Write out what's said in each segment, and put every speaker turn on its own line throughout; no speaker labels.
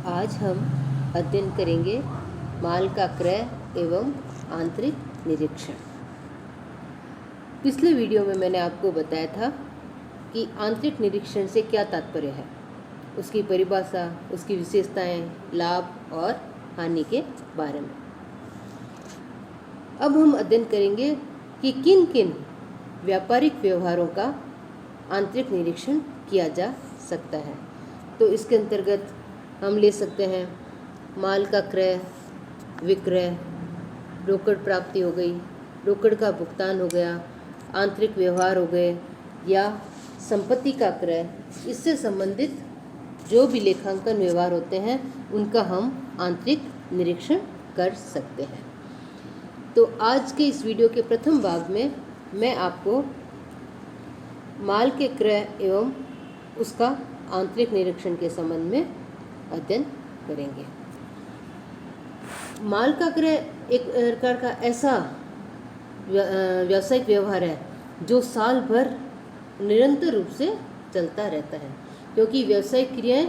आज हम अध्ययन करेंगे माल का क्रय एवं आंतरिक निरीक्षण। पिछले वीडियो में मैंने आपको बताया था कि आंतरिक निरीक्षण से क्या तात्पर्य है, उसकी परिभाषा, उसकी विशेषताएं, लाभ और हानि के बारे में। अब हम अध्ययन करेंगे कि किन किन व्यापारिक व्यवहारों का आंतरिक निरीक्षण किया जा सकता है। तो इसके अंतर्गत हम ले सकते हैं माल का क्रय विक्रय, रोकड़ प्राप्ति हो गई, रोकड़ का भुगतान हो गया, आंतरिक व्यवहार हो गए या संपत्ति का क्रय। इससे संबंधित जो भी लेखांकन व्यवहार होते हैं उनका हम आंतरिक निरीक्षण कर सकते हैं। तो आज के इस वीडियो के प्रथम भाग में मैं आपको माल के क्रय एवं उसका आंतरिक निरीक्षण के संबंध में अध्ययन करेंगे। माल का क्रय एक प्रकार का ऐसा व्यावसायिक व्यवहार है जो साल भर निरंतर रूप से चलता रहता है, क्योंकि व्यावसायिक क्रियाएं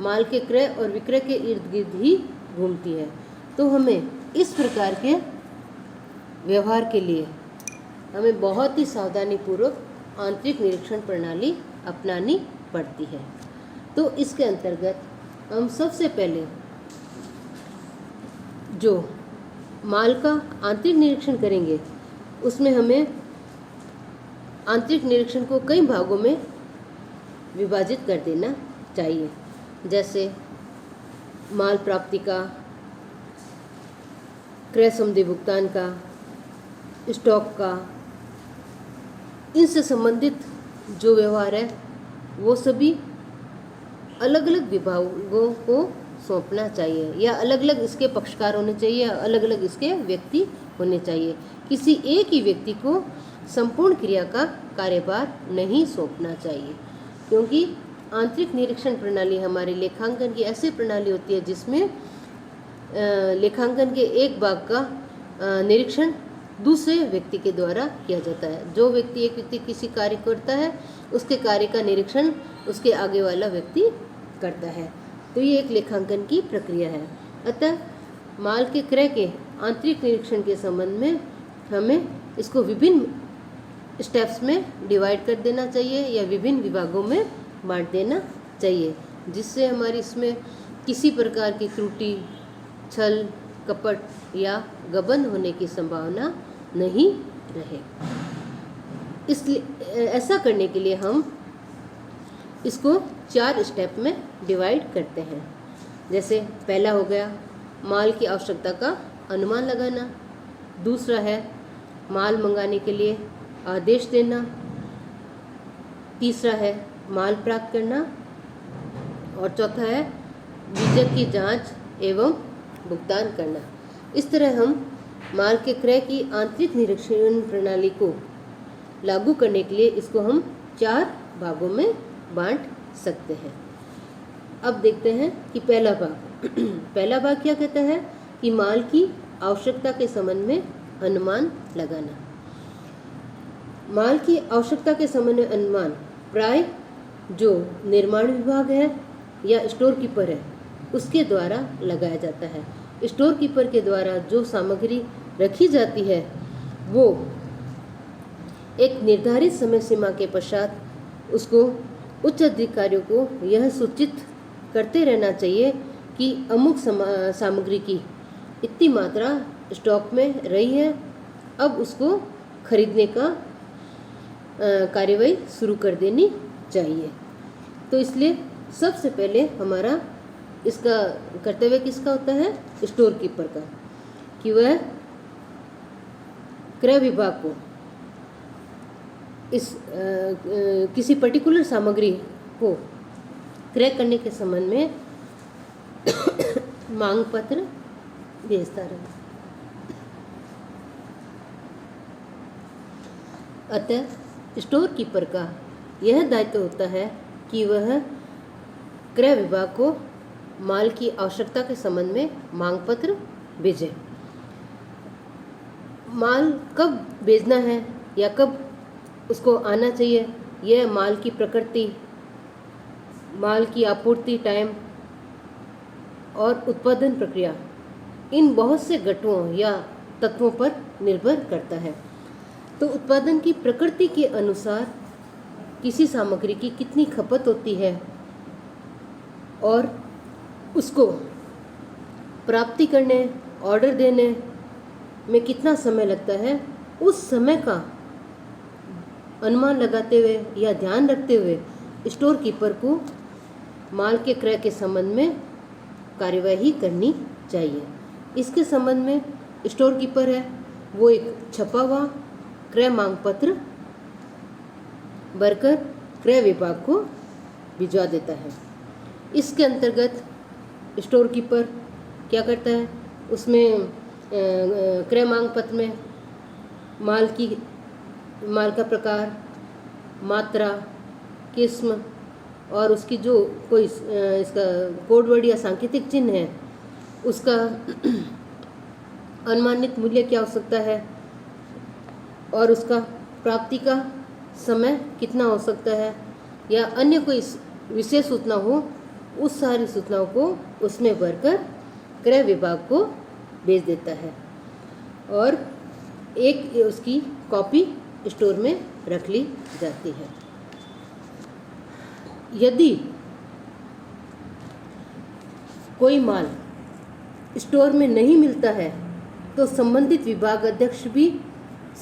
माल के क्रय और विक्रय के इर्द गिर्द ही घूमती है। तो हमें इस प्रकार के व्यवहार के लिए हमें बहुत ही सावधानीपूर्वक आंतरिक निरीक्षण प्रणाली अपनानी पड़ती है। तो इसके अंतर्गत हम सबसे पहले जो माल का आंतरिक निरीक्षण करेंगे उसमें हमें आंतरिक निरीक्षण को कई भागों में विभाजित कर देना चाहिए, जैसे माल प्राप्ति का, क्रय संबंधी भुगतान का, स्टॉक का। इनसे संबंधित जो व्यवहार है वो सभी अलग अलग विभागों को सौंपना चाहिए, या अलग अलग इसके पक्षकार होने चाहिए, या अलग अलग इसके व्यक्ति होने चाहिए। किसी एक ही व्यक्ति को संपूर्ण क्रिया का कार्यभार नहीं सौंपना चाहिए, क्योंकि आंतरिक निरीक्षण प्रणाली हमारे लेखांकन की ऐसी प्रणाली होती है जिसमें लेखांकन के एक भाग का निरीक्षण दूसरे व्यक्ति के द्वारा किया जाता है। जो व्यक्ति एक व्यक्ति किसी कार्य करता है उसके कार्य का निरीक्षण उसके आगे वाला व्यक्ति करता है। तो ये एक लेखांकन की प्रक्रिया है। अतः माल के क्रय के आंतरिक निरीक्षण के संबंध में हमें इसको विभिन्न स्टेप्स में डिवाइड कर देना चाहिए या विभिन्न विभागों में बांट देना चाहिए, जिससे हमारी इसमें किसी प्रकार की त्रुटि, छल, कपट या गबन होने की संभावना नहीं रहे। इसलिए ऐसा करने के लिए हम इसको 4 स्टेप में डिवाइड करते हैं। जैसे पहला हो गया माल की आवश्यकता का अनुमान लगाना, दूसरा है माल मंगाने के लिए आदेश देना, तीसरा है माल प्राप्त करना, और चौथा है बीजक की जांच एवं भुगतान करना। इस तरह हम माल के क्रय की आंतरिक निरीक्षण प्रणाली को लागू करने के लिए इसको हम 4 भागों में बांट सकते हैं। अब देखते हैं कि पहला भाग क्या कहता है कि माल की आवश्यकता के संबंध में अनुमान लगाना। माल की आवश्यकता के संबंध में अनुमान प्राय जो निर्माण विभाग है या स्टोर कीपर है उसके द्वारा लगाया जाता है। स्टोर कीपर के द्वारा जो सामग्री रखी जाती है वो एक निर्धारित समय सीमा के पश्चात उसको उच्च अधिकारियों को यह सूचित करते रहना चाहिए कि अमुक सामग्री की इतनी मात्रा स्टॉक में रही है, अब उसको खरीदने का कार्यवाही शुरू कर देनी चाहिए। तो इसलिए सबसे पहले हमारा इसका कर्तव्य किसका होता है? स्टोर कीपर का, कि वह क्रय विभाग को इस किसी पर्टिकुलर सामग्री को क्रय करने के संबंध में मांग पत्र भेजता रहे। अतः स्टोर कीपर का यह दायित्व होता है कि वह क्रय विभाग को माल की आवश्यकता के संबंध में मांग पत्र भेजे। माल कब भेजना है या कब उसको आना चाहिए, यह माल की प्रकृति, माल की आपूर्ति टाइम और उत्पादन प्रक्रिया इन बहुत से घटकों या तत्वों पर निर्भर करता है। तो उत्पादन की प्रकृति के अनुसार किसी सामग्री की कितनी खपत होती है और उसको प्राप्ति करने, ऑर्डर देने में कितना समय लगता है, उस समय का अनुमान लगाते हुए या ध्यान रखते हुए स्टोर कीपर को माल के क्रय के संबंध में कार्यवाही करनी चाहिए। इसके संबंध में स्टोर कीपर है वो एक छपा हुआ क्रय मांग पत्र भरकर क्रय विभाग को भिजवा देता है। इसके अंतर्गत स्टोर कीपर क्या करता है, उसमें क्रय मांग पत्र में माल का प्रकार, मात्रा, किस्म और उसकी जो कोई इसका कोड वर्ड या सांकेतिक चिन्ह है उसका अनुमानित मूल्य क्या हो सकता है और उसका प्राप्ति का समय कितना हो सकता है या अन्य कोई विशेष सूचना हो, उस सारी सूचनाओं को उसमें भरकर क्रय विभाग को भेज देता है और एक उसकी कॉपी स्टोर में रख ली जाती है। यदि कोई माल स्टोर में नहीं मिलता है तो संबंधित विभाग अध्यक्ष भी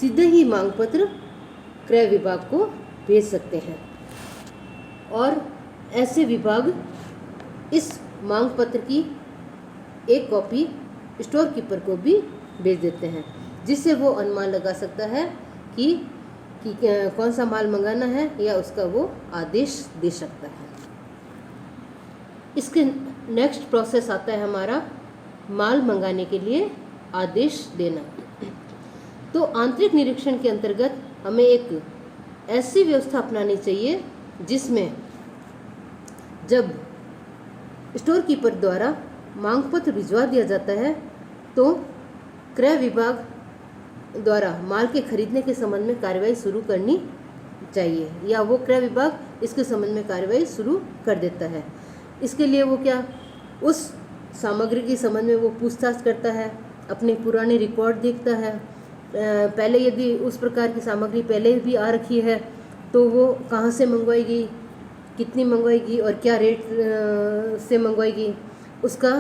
सीधे ही मांग पत्र क्रय विभाग को भेज सकते हैं और ऐसे विभाग इस मांग पत्र की एक कॉपी स्टोर कीपर को भी भेज देते हैं, जिससे वो अनुमान लगा सकता है कि कौन सा माल मंगाना है या उसका वो आदेश दे सकता है। इसके नेक्स्ट प्रोसेस आता है हमारा माल मंगाने के लिए आदेश देना। तो आंतरिक निरीक्षण के अंतर्गत हमें एक ऐसी व्यवस्था अपनानी चाहिए जिसमें जब स्टोर कीपर द्वारा मांग पत्र भिजवा दिया जाता है तो क्रय विभाग द्वारा माल के खरीदने के संबंध में कार्रवाई शुरू करनी चाहिए या वो क्रय विभाग इसके संबंध में कार्रवाई शुरू कर देता है। इसके लिए वो क्या उस सामग्री के संबंध में वो पूछताछ करता है, अपने पुराने रिकॉर्ड देखता है, पहले यदि उस प्रकार की सामग्री पहले भी आ रखी है तो वो कहाँ से मंगवाएगी, कितनी मंगवाएगी और क्या रेट से मंगवाएगी, उसका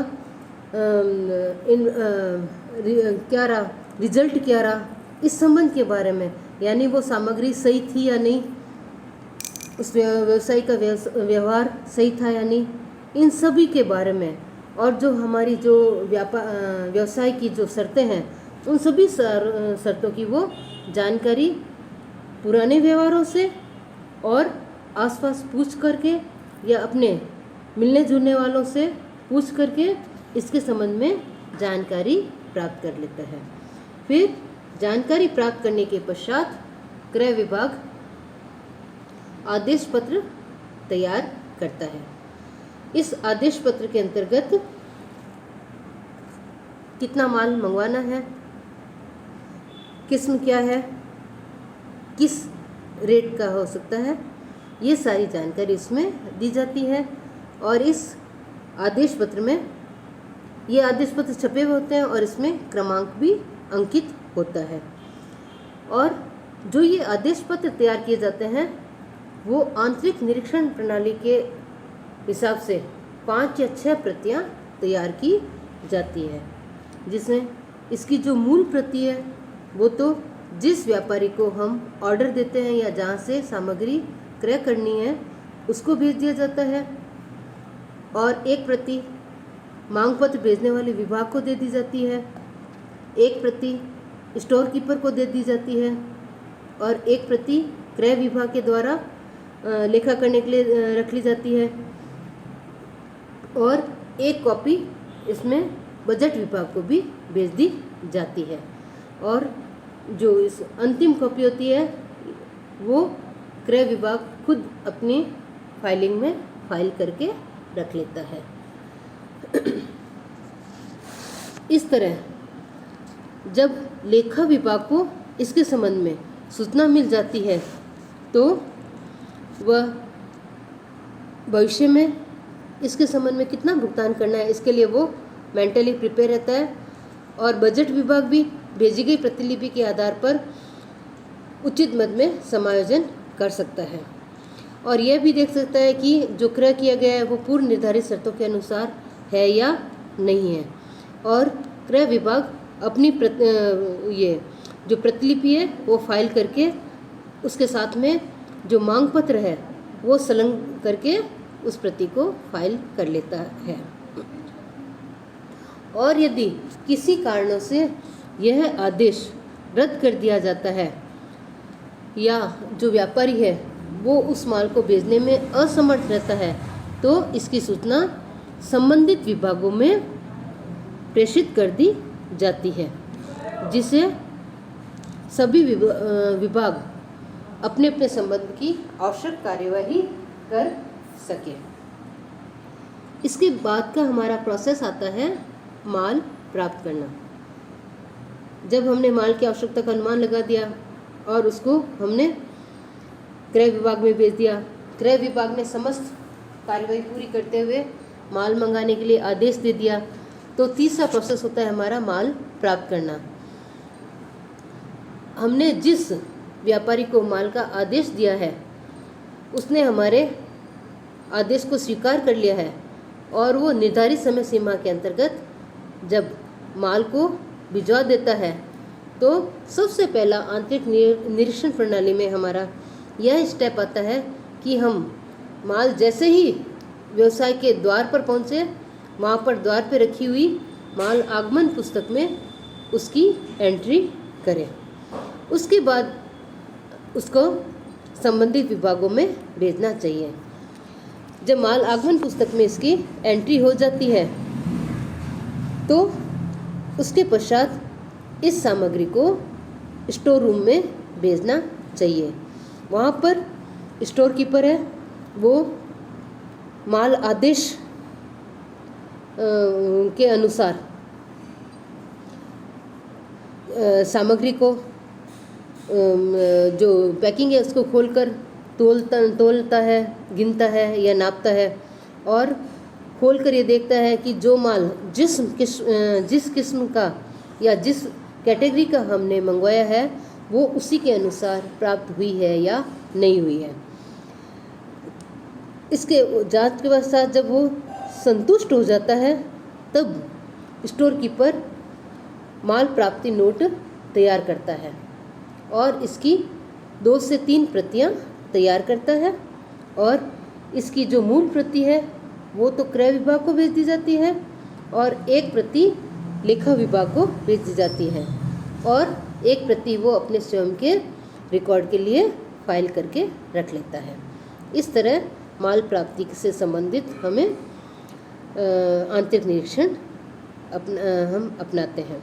क्या रहा, रिजल्ट क्या रहा, इस संबंध के बारे में, यानी वो सामग्री सही थी या नहीं, उस व्यवसाय का व्यवहार सही था या नहीं, इन सभी के बारे में और जो हमारी जो व्यवसाय की जो शर्तें हैं उन सभी शर्तों की वो जानकारी पुराने व्यवहारों से और आसपास पूछ करके या अपने मिलने जुलने वालों से पूछ करके इसके संबंध में जानकारी प्राप्त कर लेता है। फिर जानकारी प्राप्त करने के पश्चात क्रय विभाग आदेश पत्र तैयार करता है। इस आदेश पत्र के अंतर्गत कितना माल मंगवाना है, किस्म क्या है, किस रेट का हो सकता है, ये सारी जानकारी इसमें दी जाती है। और इस आदेश पत्र में ये आदेश पत्र छपे हुए होते हैं और इसमें क्रमांक भी अंकित होता है। और जो ये आदेश पत्र तैयार किए जाते हैं वो आंतरिक निरीक्षण प्रणाली के हिसाब से 5 या 6 प्रतियां तैयार की जाती है, जिसमें इसकी जो मूल प्रति है वो तो जिस व्यापारी को हम ऑर्डर देते हैं या जहाँ से सामग्री क्रय करनी है उसको भेज दिया जाता है और एक प्रति मांग पत्र भेजने वाले विभाग को दे दी जाती है, एक प्रति स्टोर कीपर को दे दी जाती है और एक प्रति क्रय विभाग के द्वारा लेखा करने के लिए रख ली जाती है और एक कॉपी इसमें बजट विभाग को भी भेज दी जाती है। और जो इस अंतिम कॉपी होती है वो क्रय विभाग खुद अपनी फाइलिंग में फाइल करके रख लेता है। इस तरह जब लेखा विभाग को इसके संबंध में सूचना मिल जाती है तो वह भविष्य में इसके संबंध में कितना भुगतान करना है, इसके लिए वो मेंटली प्रिपेयर रहता है। और बजट विभाग भी भेजी गई प्रतिलिपि के आधार पर उचित मद में समायोजन कर सकता है और यह भी देख सकता है कि जो क्रय किया गया है वो पूर्व निर्धारित शर्तों के अनुसार है या नहीं है। और क्रय विभाग अपनी ये जो प्रतिलिपि है वो फाइल करके उसके साथ में जो मांग पत्र है वो संलग्न करके उस प्रति को फाइल कर लेता है। और यदि किसी कारणों से यह आदेश रद्द कर दिया जाता है या जो व्यापारी है वो उस माल को भेजने में असमर्थ रहता है तो इसकी सूचना संबंधित विभागों में प्रेषित कर दी जाती है, जिसे सभी विभाग अपने अपने संबंध की आवश्यक कार्यवाही कर सके। इसके बाद का हमारा प्रोसेस आता है माल प्राप्त करना। जब हमने माल की आवश्यकता का अनुमान लगा दिया और उसको हमने क्रय विभाग में भेज दिया, क्रय विभाग ने समस्त कार्यवाही पूरी करते हुए माल मंगाने के लिए आदेश दे दिया, तो तीसरा प्रोसेस होता है हमारा माल प्राप्त करना। हमने जिस व्यापारी को माल का आदेश दिया है उसने हमारे आदेश को स्वीकार कर लिया है और वो निर्धारित समय सीमा के अंतर्गत जब माल को भिजवा देता है तो सबसे पहला आंतरिक निरीक्षण प्रणाली में हमारा यह स्टेप आता है कि हम माल जैसे ही व्यवसाय के द्वार पर पहुँचे वहाँ पर द्वार पर रखी हुई माल आगमन पुस्तक में उसकी एंट्री करें। उसके बाद उसको संबंधित विभागों में भेजना चाहिए। जब माल आगमन पुस्तक में इसकी एंट्री हो जाती है तो उसके पश्चात इस सामग्री को स्टोर रूम में भेजना चाहिए। वहाँ पर स्टोर कीपर है वो माल आदेश के अनुसार सामग्री को जो पैकिंग है उसको खोलकर तोलता है, गिनता है या नापता है और खोलकर ये देखता है कि जो माल जिस किस्म का या जिस कैटेगरी का हमने मंगवाया है वो उसी के अनुसार प्राप्त हुई है या नहीं हुई है। इसके जांच के पश्चात जब वो संतुष्ट हो जाता है तब स्टोर कीपर माल प्राप्ति नोट तैयार करता है और इसकी 2 से 3 प्रतियां तैयार करता है और इसकी जो मूल प्रति है वो तो क्रय विभाग को भेज दी जाती है और एक प्रति लेखा विभाग को भेज दी जाती है और एक प्रति वो अपने स्वयं के रिकॉर्ड के लिए फाइल करके रख लेता है। इस तरह माल प्राप्ति से संबंधित हमें आंतरिक निरीक्षण हम अपनाते हैं।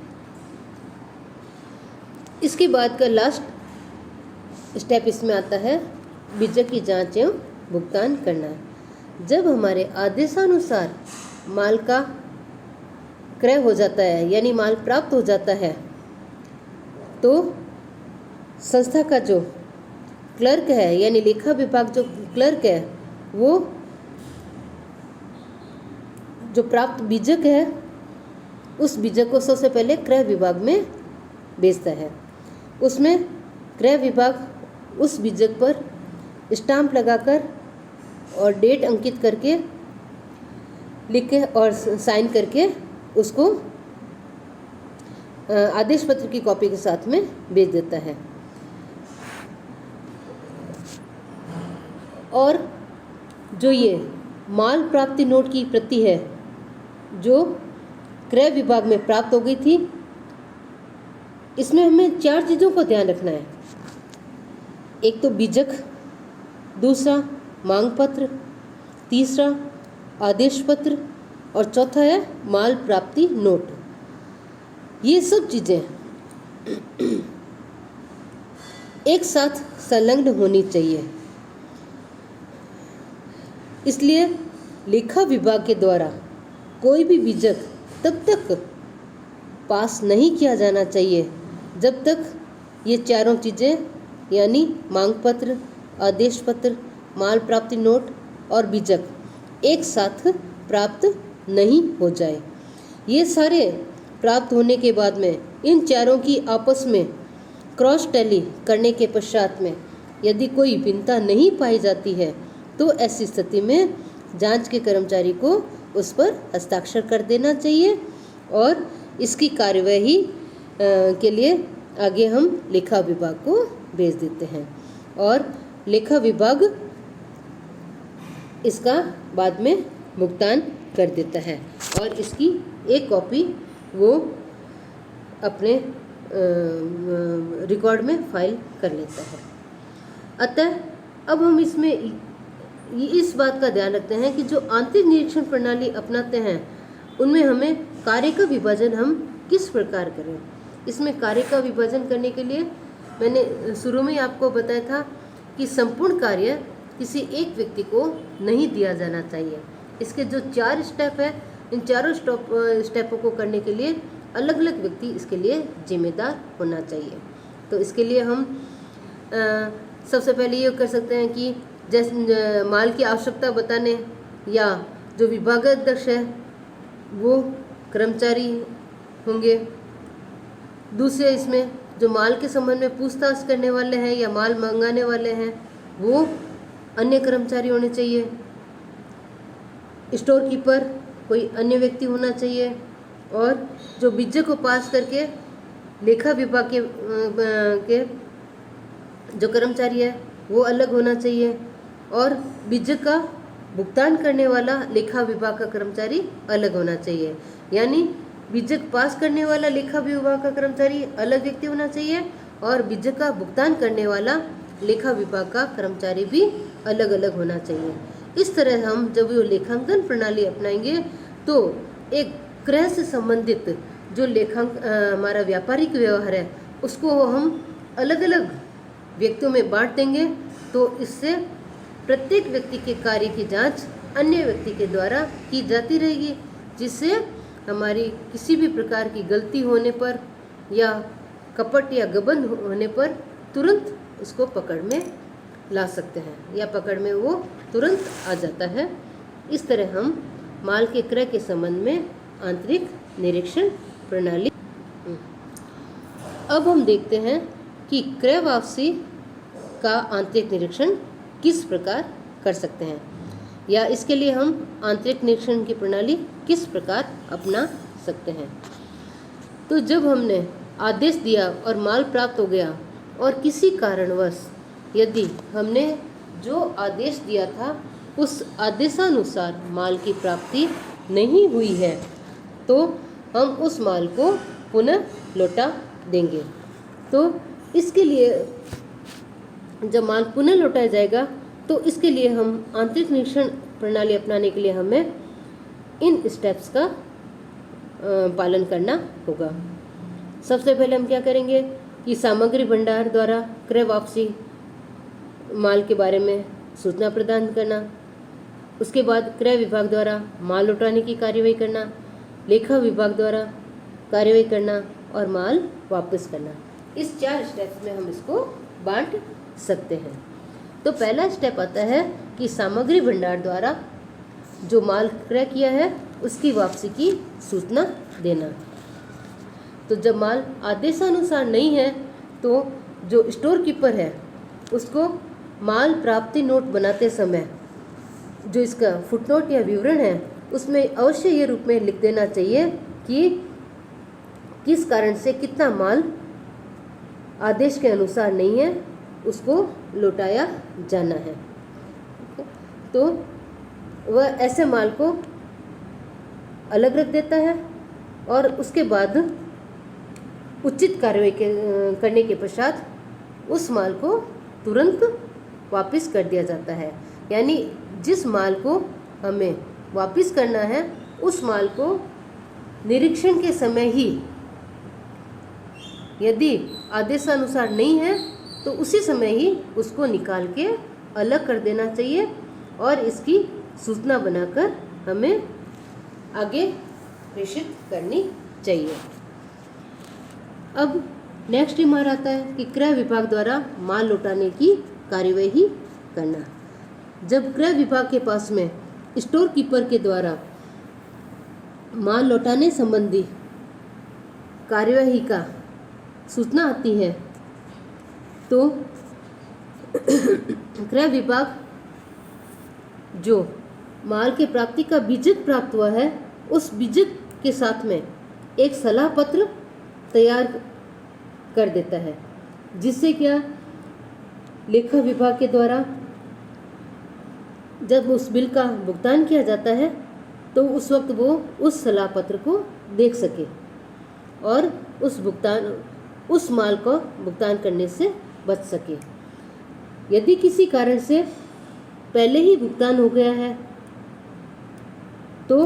इसके बाद का लास्ट स्टेप इसमें आता है बीजक की जांच एवं भुगतान करना। जब हमारे आदेशानुसार माल का क्रय हो जाता है यानी माल प्राप्त हो जाता है तो संस्था का जो क्लर्क है यानी लेखा विभाग जो क्लर्क है वो जो प्राप्त बीजक है उस बीजक को सबसे पहले क्रय विभाग में भेजता है। उसमें क्रय विभाग उस बीजक पर स्टाम्प लगाकर और डेट अंकित करके लिख के और साइन करके उसको आदेश पत्र की कॉपी के साथ में भेज देता है। और जो ये माल प्राप्ति नोट की प्रति है जो क्रय विभाग में प्राप्त हो गई थी, इसमें हमें 4 चीज़ों को ध्यान रखना है। एक तो बीजक, दूसरा मांग पत्र, तीसरा आदेश पत्र और चौथा है माल प्राप्ति नोट। ये सब चीज़ें एक साथ संलग्न होनी चाहिए। इसलिए लेखा विभाग के द्वारा कोई भी बीजक तब तक पास नहीं किया जाना चाहिए जब तक ये चारों चीज़ें यानी मांग पत्र, आदेश पत्र, माल प्राप्ति नोट और बीजक एक साथ प्राप्त नहीं हो जाए। ये सारे प्राप्त होने के बाद में इन चारों की आपस में क्रॉस टैली करने के पश्चात में यदि कोई भिन्नता नहीं पाई जाती है तो ऐसी स्थिति में जांच के कर्मचारी को उस पर हस्ताक्षर कर देना चाहिए और इसकी कार्यवाही के लिए आगे हम लेखा विभाग को भेज देते हैं और लेखा विभाग इसका बाद में भुगतान कर देता है और इसकी एक कॉपी वो अपने रिकॉर्ड में फाइल कर लेता है। अतः अब हम इसमें इस बात का ध्यान रखते हैं कि जो आंतरिक निरीक्षण प्रणाली अपनाते हैं उनमें हमें कार्य का विभाजन हम किस प्रकार करें। इसमें कार्य का विभाजन करने के लिए मैंने शुरू में आपको बताया था कि संपूर्ण कार्य किसी एक व्यक्ति को नहीं दिया जाना चाहिए। इसके जो 4 स्टेप है, इन चारों स्टेपों को करने के लिए अलग अलग व्यक्ति इसके लिए जिम्मेदार होना चाहिए। तो इसके लिए हम सबसे पहले ये कर सकते हैं कि जैसे माल की आवश्यकता बताने या जो विभागाध्यक्ष है वो कर्मचारी होंगे। दूसरे इसमें जो माल के संबंध में पूछताछ करने वाले हैं या माल मंगाने वाले हैं वो अन्य कर्मचारी होने चाहिए। स्टोर कीपर कोई अन्य व्यक्ति होना चाहिए और जो बीजे को पास करके लेखा विभाग के जो कर्मचारी है वो अलग होना चाहिए और बीजे का भुगतान करने वाला लेखा विभाग का कर्मचारी अलग होना चाहिए। यानी बीजक पास करने वाला लेखा विभाग का कर्मचारी अलग व्यक्ति होना चाहिए और बीजक का भुगतान करने वाला लेखा विभाग का कर्मचारी भी अलग अलग होना चाहिए। इस तरह हम जब वो लेखांकन प्रणाली अपनाएंगे तो एक क्रय से संबंधित जो हमारा व्यापारिक व्यवहार है उसको हम अलग अलग व्यक्तियों में बांट देंगे। तो इससे प्रत्येक व्यक्ति के कार्य की जांच अन्य व्यक्ति के द्वारा की जाती रहेगी, जिससे हमारी किसी भी प्रकार की गलती होने पर या कपट या गबन होने पर तुरंत उसको पकड़ में ला सकते हैं या पकड़ में वो तुरंत आ जाता है। इस तरह हम माल के क्रय के संबंध में आंतरिक निरीक्षण प्रणाली। अब हम देखते हैं कि क्रय वापसी का आंतरिक निरीक्षण किस प्रकार कर सकते हैं या इसके लिए हम आंतरिक निरीक्षण की प्रणाली किस प्रकार अपना सकते हैं। तो जब हमने आदेश दिया और माल प्राप्त हो गया और किसी कारणवश यदि हमने जो आदेश दिया था उस आदेशानुसार माल की प्राप्ति नहीं हुई है तो हम उस माल को पुनः लौटा देंगे। तो इसके लिए जब माल पुनः लौटाया जाएगा तो इसके लिए हम आंतरिक निरीक्षण प्रणाली अपनाने के लिए हमें इन स्टेप्स का पालन करना होगा। सबसे पहले हम क्या करेंगे कि सामग्री भंडार द्वारा क्रय वापसी माल के बारे में सूचना प्रदान करना, उसके बाद क्रय विभाग द्वारा माल लौटाने की कार्यवाही करना, लेखा विभाग द्वारा कार्यवाही करना और माल वापस करना। इस 4 स्टेप्स में हम इसको बांट सकते हैं। तो पहला स्टेप आता है कि सामग्री भंडार द्वारा जो माल क्रय किया है उसकी वापसी की सूचना देना। तो जब माल आदेशानुसार नहीं है तो जो स्टोर कीपर है उसको माल प्राप्ति नोट बनाते समय जो इसका फुटनोट या विवरण है उसमें अवश्य ये रूप में लिख देना चाहिए कि किस कारण से कितना माल आदेश के अनुसार नहीं है उसको लौटाया जाना है। तो वह ऐसे माल को अलग रख देता है और उसके बाद उचित कार्रवाई करने के पश्चात उस माल को तुरंत वापस कर दिया जाता है। यानी जिस माल को हमें वापस करना है उस माल को निरीक्षण के समय ही यदि आदेशानुसार नहीं है तो उसी समय ही उसको निकाल के अलग कर देना चाहिए और इसकी सूचना बनाकर हमें आगे प्रेषित करनी चाहिए। अब नेक्स्ट हमारा आता है कि क्रय विभाग द्वारा माल लौटाने की कार्यवाही करना। जब क्रय विभाग के पास में स्टोर कीपर के द्वारा माल लौटाने संबंधी कार्यवाही का सूचना आती है तो क्रय विभाग जो माल के प्राप्ति का बीजक प्राप्त हुआ है उस बीजक के साथ में एक सलाह पत्र तैयार कर देता है, जिससे क्या लेखा विभाग के द्वारा जब उस बिल का भुगतान किया जाता है तो उस वक्त वो उस सलाह पत्र को देख सके और उस माल को भुगतान करने से बच सके। यदि किसी कारण से पहले ही भुगतान हो गया है तो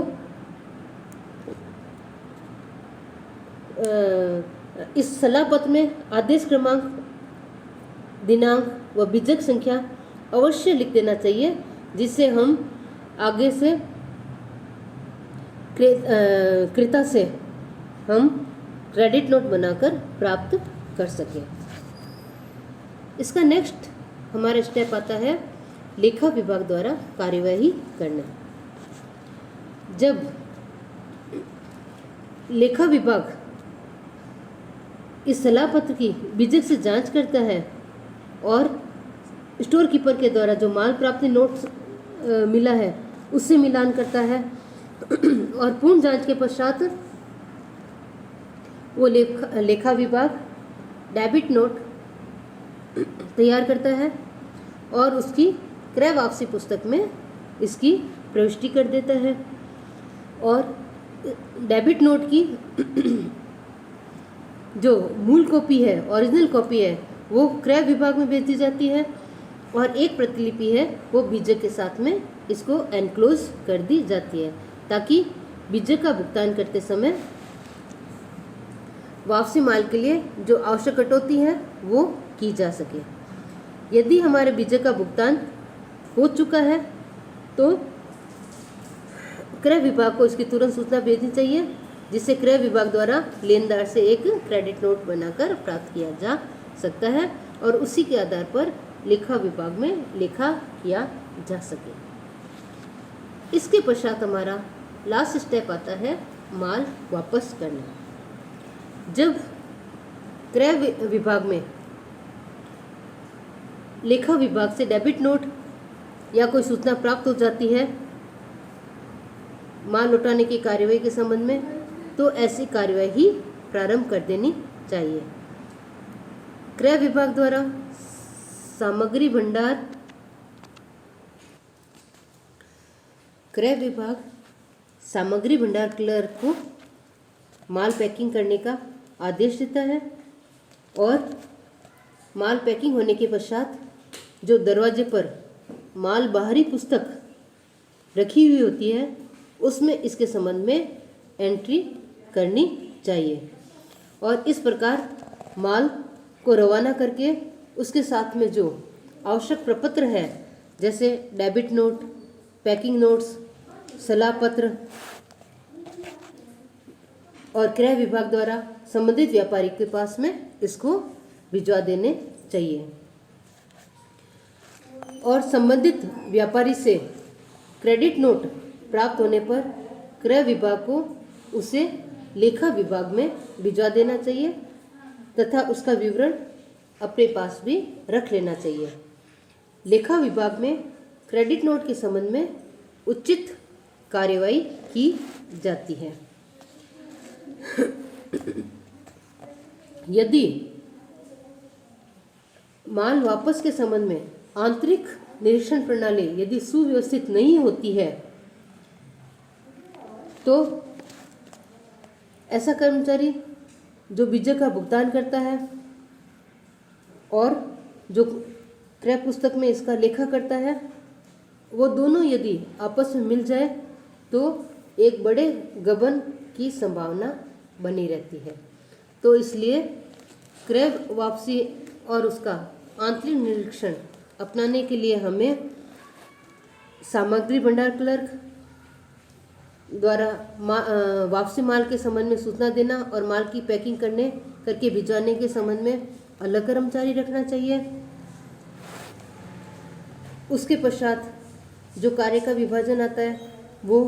इस सलाह पत्र में आदेश क्रमांक, दिनांक व बीजक संख्या अवश्य लिख देना चाहिए, जिससे हम आगे से क्रेता से हम क्रेडिट नोट बनाकर प्राप्त कर सकें। इसका नेक्स्ट हमारा स्टेप आता है लेखा विभाग द्वारा कार्यवाही करना। जब लेखा विभाग इस सलाह पत्र की बीजक से जांच करता है और स्टोर कीपर के द्वारा जो माल प्राप्ति नोट मिला है उससे मिलान करता है और पूर्ण जांच के पश्चात वो लेखा विभाग डेबिट नोट तैयार करता है और उसकी क्रय वापसी पुस्तक में इसकी प्रविष्टि कर देता है और डेबिट नोट की जो मूल कॉपी है, ओरिजिनल कॉपी है, वो क्रय विभाग में भेज दी जाती है और एक प्रतिलिपि है वो बीजक के साथ में इसको एनक्लोज कर दी जाती है, ताकि बीजक का भुगतान करते समय वापसी माल के लिए जो आवश्यक कटौती है वो की जा सके। यदि हमारे बीजक का भुगतान हो चुका है तो क्रय विभाग को इसकी तुरंत सूचना भेजनी चाहिए, जिससे क्रय विभाग द्वारा लेनदार से एक क्रेडिट नोट बनाकर प्राप्त किया जा सकता है और उसी के आधार पर लेखा विभाग में लेखा किया जा सके। इसके पश्चात हमारा लास्ट स्टेप आता है माल वापस करना। जब क्रय विभाग में लेखा विभाग से डेबिट नोट या कोई सूचना प्राप्त हो जाती है माल लौटाने की कार्यवाही के संबंध में, तो ऐसी कार्यवाही प्रारंभ कर देनी चाहिए। क्रय विभाग द्वारा सामग्री भंडार, क्रय विभाग सामग्री भंडार क्लर्क को माल पैकिंग करने का आदेश देता है और माल पैकिंग होने के पश्चात जो दरवाजे पर माल बाहरी पुस्तक रखी हुई होती है उसमें इसके संबंध में एंट्री करनी चाहिए और इस प्रकार माल को रवाना करके उसके साथ में जो आवश्यक प्रपत्र है जैसे डेबिट नोट, पैकिंग नोट्स, सलाह पत्र और क्रय विभाग द्वारा संबंधित व्यापारी के पास में इसको भिजवा देने चाहिए और संबंधित व्यापारी से क्रेडिट नोट प्राप्त होने पर क्रय विभाग को उसे लेखा विभाग में भिजवा देना चाहिए तथा उसका विवरण अपने पास भी रख लेना चाहिए। लेखा विभाग में क्रेडिट नोट के संबंध में उचित कार्यवाही की जाती है। यदि माल वापस के संबंध में आंतरिक निरीक्षण प्रणाली यदि सुव्यवस्थित नहीं होती है तो ऐसा कर्मचारी जो बीजक का भुगतान करता है और जो क्रय पुस्तक में इसका लेखा करता है वो दोनों यदि आपस में मिल जाए तो एक बड़े गबन की संभावना बनी रहती है। तो इसलिए क्रय वापसी और उसका आंतरिक निरीक्षण अपनाने के लिए हमें सामग्री भंडार क्लर्क द्वारा वापसी माल के संबंध में सूचना देना और माल की पैकिंग करके भिजवाने के संबंध में अलग कर्मचारी रखना चाहिए। उसके पश्चात जो कार्य का विभाजन आता है वो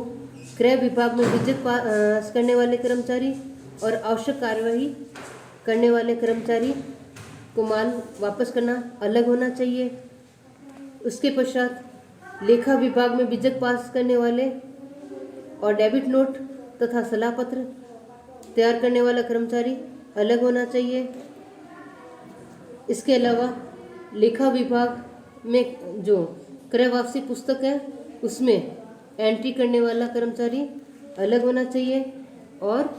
क्रय विभाग में विजिट पास करने वाले कर्मचारी और आवश्यक कार्यवाही करने वाले कर्मचारी को माल वापस करना अलग होना चाहिए। उसके पश्चात लेखा विभाग में विजिट पास करने वाले और डेबिट नोट तथा सलाह पत्र तैयार करने वाला कर्मचारी अलग होना चाहिए। इसके अलावा लेखा विभाग में जो क्रय वापसी पुस्तक है उसमें एंट्री करने वाला कर्मचारी अलग होना चाहिए और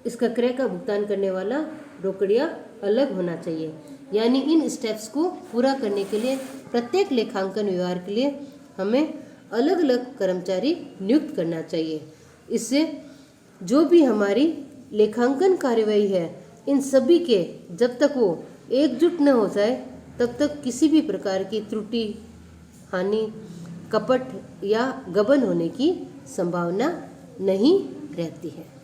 इसका क्रय का भुगतान करने वाला रोकड़िया अलग होना चाहिए। यानी इन स्टेप्स को पूरा करने के लिए प्रत्येक लेखांकन व्यवहार के लिए हमें अलग अलग कर्मचारी नियुक्त करना चाहिए। इससे जो भी हमारी लेखांकन कार्यवाही है इन सभी के जब तक वो एकजुट न हो जाए तब तक किसी भी प्रकार की त्रुटि, हानि, कपट या गबन होने की संभावना नहीं रहती है।